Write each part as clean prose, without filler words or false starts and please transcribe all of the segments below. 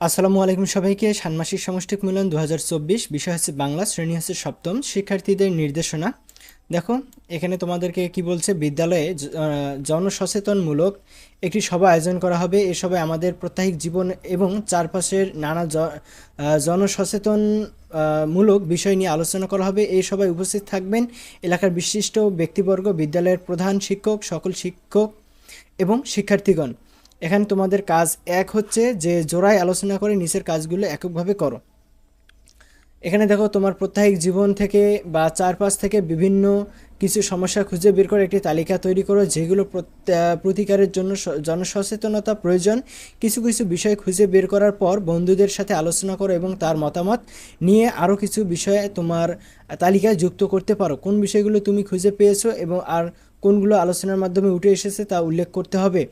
আসসালামু আলাইকুম সবাইকে। ষান্মাসিক সমষ্টিক মূল্যায়ন 2024 বিষয় হচ্ছে বাংলা, শ্রেণী হচ্ছে সপ্তম। শিক্ষার্থীদের নির্দেশনা দেখো, এখানে তোমাদেরকে কি বলছে, বিদ্যালয়ে জনসচেতনমূলক একটি সভা আয়োজন করা হবে। এ সভায় আমাদের প্রাত্যহিক জীবন এবং চারপাশের নানা জনসচেতন মূলক বিষয় নিয়ে আলোচনা করা হবে। এই সভায় উপস্থিত থাকবেন এলাকার বিশিষ্ট ব্যক্তিবর্গ, বিদ্যালয়ের প্রধান শিক্ষক, সকল শিক্ষক এবং শিক্ষার্থীগণ। এখানে তোমাদের কাজ এক হচ্ছে যে জোড়ায় আলোচনা করে নিচের কাজগুলো এককভাবে করো। এখানে দেখো, তোমার প্রাত্যহিক জীবন থেকে বা চারপাশ থেকে বিভিন্ন কিছু সমস্যা খুঁজে বের করে একটি তালিকা তৈরি করো, যেগুলো প্রতিকারের জন্য জনসচেতনতা প্রয়োজন। কিছু কিছু বিষয় খুঁজে বের করার পর বন্ধুদের সাথে আলোচনা করো এবং তার মতামত নিয়ে আরও কিছু বিষয়ে তোমার তালিকায় যুক্ত করতে পারো। কোন বিষয়গুলো তুমি খুঁজে পেয়েছো এবং আর কোনগুলো আলোচনার মাধ্যমে উঠে এসেছে তা উল্লেখ করতে হবে।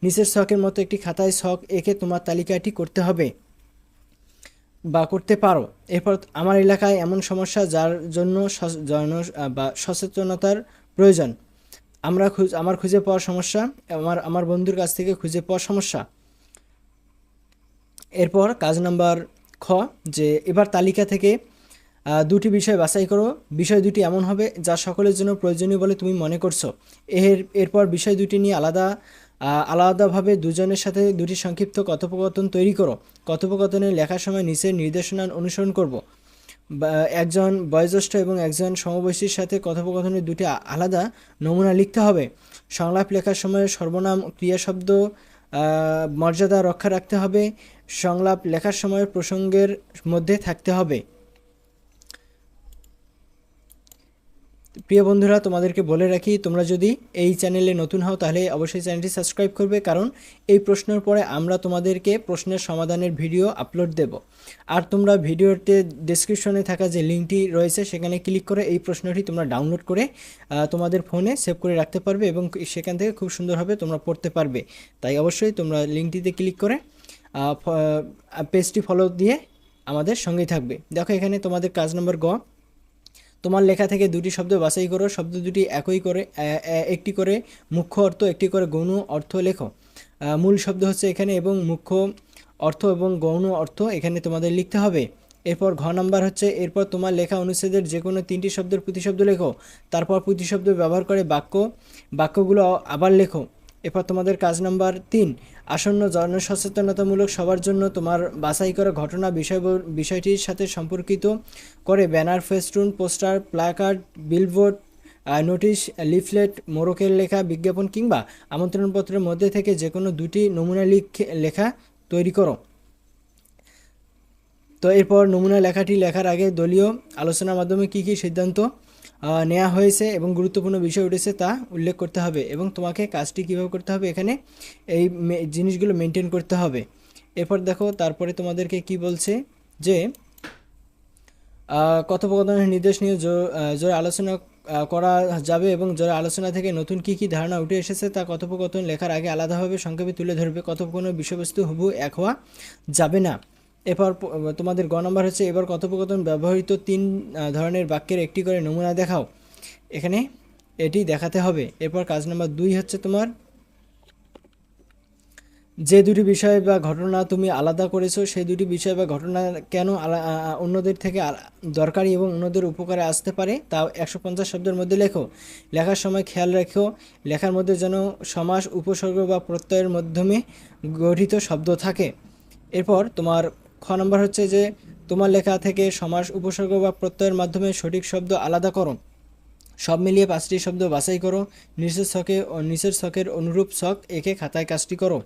নিচের ছকের মতো একটি খাতায় ছক এঁকে তোমার তালিকাটি করতে হবে বা করতে পারো। এরপর, আমার এলাকায় এমন সমস্যা যার জন্য সচেতনতার প্রয়োজন। আমার খুঁজে পাওয়ার সমস্যা, আমার বন্ধুর কাছ থেকে খুঁজে পাওয়ার সমস্যা। এরপর কাজ নাম্বার খ, যে এবার তালিকা থেকে দুটি বিষয় বাছাই করো। বিষয় দুটি এমন হবে যা সকলের জন্য প্রয়োজনীয় বলে তুমি মনে করছো। এরপর বিষয় দুটি নিয়ে আলাদাভাবে দুজনের সাথে দুটি সংক্ষিপ্ত কথোপকথন তৈরি করো। কথোপকথনে লেখার সময় নিচের নির্দেশনা অনুসরণ করব। একজন বয়োজ্যেষ্ঠ এবং একজন সমবয়সীর সাথে কথোপকথনের দুটি আলাদা নমুনা লিখতে হবে। সংলাপ লেখার সময় সর্বনাম, ক্রিয়া শব্দ মর্যাদা রক্ষা রাখতে হবে। সংলাপ লেখার সময় প্রসঙ্গের মধ্যে থাকতে হবে। প্রিয় বন্ধুরা, তোমাদেরকে বলে রাখি, তোমরা যদি এই চ্যানেলে নতুন হও তাহলে অবশ্যই চ্যানেলটি সাবস্ক্রাইব করবে, কারণ এই প্রশ্নের পরে আমরা তোমাদেরকে প্রশ্নের সমাধানের ভিডিও আপলোড দেব। আর তোমরা ভিডিওতে ডেসক্রিপশনে থাকা যে লিঙ্কটি রয়েছে সেখানে ক্লিক করে এই প্রশ্নটি তোমরা ডাউনলোড করে তোমাদের ফোনে সেভ করে রাখতে পারবে এবং সেখান থেকে খুব সুন্দরভাবে তোমরা পড়তে পারবে। তাই অবশ্যই তোমরা লিঙ্কটিতে ক্লিক করে পেজটি ফলো দিয়ে আমাদের সঙ্গেই থাকবে। দেখো, এখানে তোমাদের কাজ নম্বর গ, তোমার লেখা থেকে দুটি শব্দ বাছাই করো। শব্দ দুটি একটি করে মুখ্য অর্থ, একটি করে গৌণ অর্থ লেখো। মূল শব্দ হচ্ছে এখানে এবং মুখ্য অর্থ এবং গৌণ অর্থ এখানে তোমাদের লিখতে হবে। এরপর ঘ নাম্বার হচ্ছে, এরপর তোমার লেখা অনুচ্ছেদের যে কোনো তিনটি শব্দের প্রতিশব্দ লেখো। তারপর প্রতিশব্দ ব্যবহার করে বাক্যগুলো আবার লেখো। এরপর তোমাদের কাজ নাম্বার 3, আসন্ন জনসচেতনতামূলক সবার জন্য তোমার বাছাই করা ঘটনা বিষয়টির সাথে সম্পর্কিত করে banner, festoon, poster, placard, billboard, notice, leaflet, মোড়কের লেখা বিজ্ঞাপন কিংবা আমন্ত্রণপত্রের মধ্যে থেকে যে কোনো দুটি নমুনা লেখা তৈরি করো। তো এরপর নমুনা লেখাটি লেখার আগে দলীয় আলোচনার মাধ্যমে কী কী সিদ্ধান্ত নেওয়া হয়েছে এবং গুরুত্বপূর্ণ বিষয় উঠেছে তা উল্লেখ করতে হবে এবং তোমাকে কাজটি কীভাবে করতে হবে এখানে এই জিনিসগুলো মেনটেন করতে হবে। এরপর দেখো, তারপরে তোমাদেরকে কি বলছে যে কথোপকথনের নির্দেশ নিয়ে জোরে আলোচনা করা যাবে এবং জোরে আলোচনা থেকে নতুন কী কী ধারণা উঠে এসেছে তা কথোপকথন লেখার আগে আলাদাভাবে সংক্ষেপে তুলে ধরবে। কথোপকথনের বিষয়বস্তু হুবহু এক হওয়া যাবে না। এরপর তোমাদের গ নম্বর হচ্ছে, এবার কথোপকথন ব্যবহৃত 3 ধরনের বাক্যের একটি করে নমুনা দেখাও। এখানে এটি দেখাতে হবে। এরপর কাজ নাম্বার 2 হচ্ছে, তোমার যে দুটি বিষয় বা ঘটনা তুমি আলাদা করেছো সেই দুটি বিষয় বা ঘটনা কেন অন্যদের থেকে দরকারি এবং অন্যদের উপকারে আসতে পারে তা 150 শব্দের মধ্যে লেখো। লেখার সময় খেয়াল রেখো লেখার মধ্যে যেন সমাস, উপসর্গ বা প্রত্যয়ের মাধ্যমে গঠিত শব্দ থাকে। এরপর তোমার খ নম্বর হচ্ছে যে, তোমার লেখা থেকে সমাস, উপসর্গ বা প্রত্যয়ের মাধ্যমে সঠিক শব্দ আলাদা করো। সব মিলিয়ে 5টি শব্দ বাছাই করো। নিচের ছকের অনুরূপ ছক এঁকে খাতায় কাজটি করো।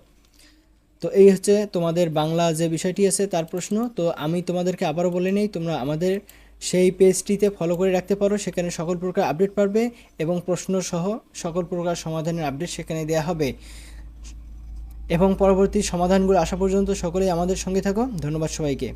তো এই হচ্ছে তোমাদের বাংলা যে বিষয়টি আছে তার প্রশ্ন। তো আমি তোমাদেরকে আবারও বলে নেই, তোমরা আমাদের সেই পেজটিতে ফলো করে রাখতে পারো, সেখানে সকল প্রকার আপডেট পারবে এবং প্রশ্ন সহ সকল প্রকার সমাধানের আপডেট সেখানে দেওয়া হবে এবং পরবর্তী সমাধানগুলো আসা পর্যন্ত সকলেই আমাদের সঙ্গে থাকো। ধন্যবাদ সবাইকে।